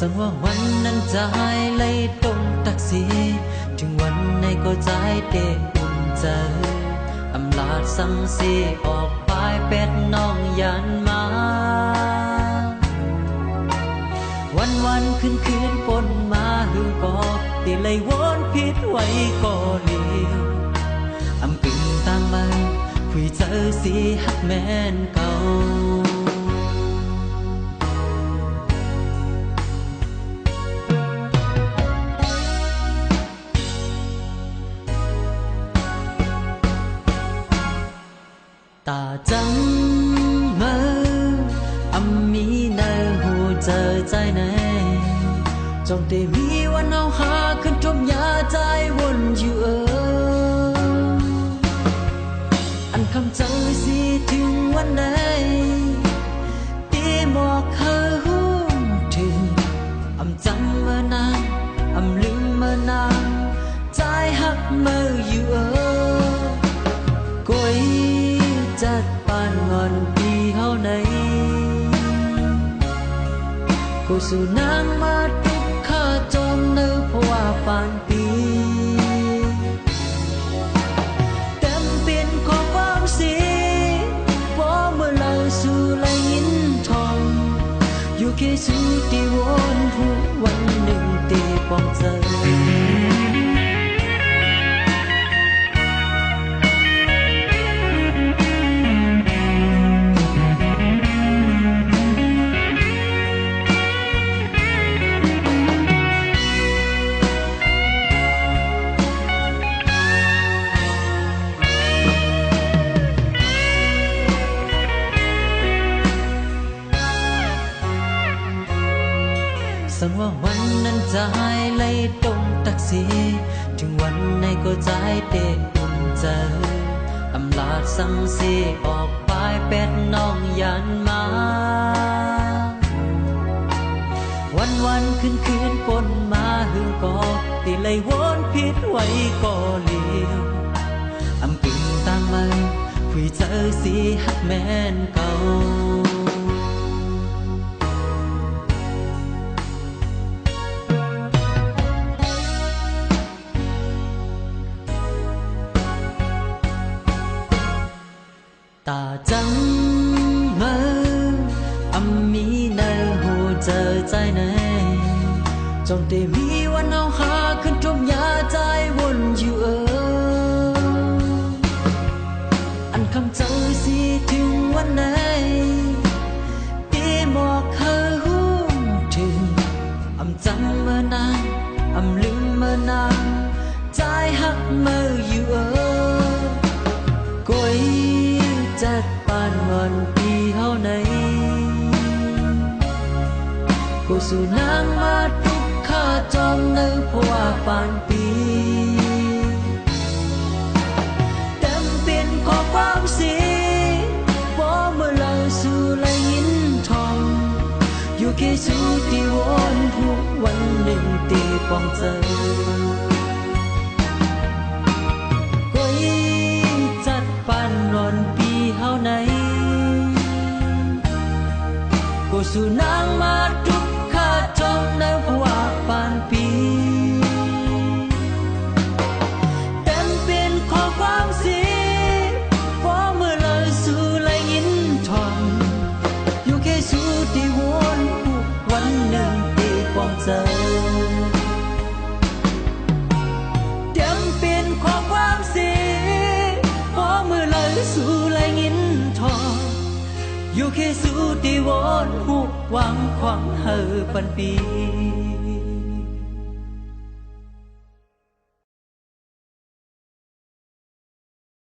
สังว่าวันนั้นจะหายเลยตรงตักสีถึงวันไหนก็ใจเต้อุ่นใจอำลาดสังสีออกปลายเป็ดน้องยันมาวันคืนปนมาหือกอกติเลยวนผิดไว้ก็เลียวอำกึ่งต่างมาคุยเจอสิฮักแม่นเก่าตาจังเมื่ออำมีในหูเจอใจไหนจงได้มีวันเอาหาขึ้นทมยาใจวนอยู่อันคำเจอสิถึงวันไหนตีหมอกเธอหูถึงอำจำเมื่อนานอำลืมเมื่อนานใจหักเมื่ออยู่ก้อยจัดปานงอนปีเฮาไหนกูสู่นางมาทุกข้าจมเนื้อเพราะว่าปานปีเต็มเป็นของความสีบ่เมื่อเราสู่ไหลยินทองอยู่แค่สู่ที่วนผู้วันหนึ่งตีปองเจอสังว่าวันนั้นจะหายเลยตรงตักสีถึงวันไหนก็ใจเต้อุ่นใจอำลาดสังสีออกปลายเป็ดน้องยันมาวันคืนปนมาหือกอกติเลยวนผิดไว้ก็เลียวอำกึ่งต่างมาคุยเจอสิฮักแม่นเก่าตาจังเมื่ออำมีในหูเจอใจไหนจงได้มีวันเอาหาขึ้นทมยาใจวนอยู่อันคำเจอสิถึงวันไหนตีหมอกเธอหูถึงอำจำเมื่อนานอำลืมเมื่อนานใจหักเมื่ออยู่ก้อยจัดปานงอนปีเฮาไหนกูสู่นางมาทุกข้าจอมในเพราะว่าปานปีเต็มเป็นของความสีบ่เมื่อเราสู่ไหลยินทองอยู่แค่สู่ที่วนผู้วันหนึ่งตีปองเจอก้อยจัดปานงอนปีเฮาไหนกูสู่นางมาทุกข้าจอมในเพราะว่าปานปีเต็มเป็นของความสีบ่เมื่อเราสู่ไหลยินทองอยู่แค่สู่ที่วนผู้วันหนึ่งตีปองเจอเต็มเป็นของความสีบ่เมื่อเราสู่ไหลยินทองอยู่แค่สู่ที่วนผู้หวังขวางเฮอปันปี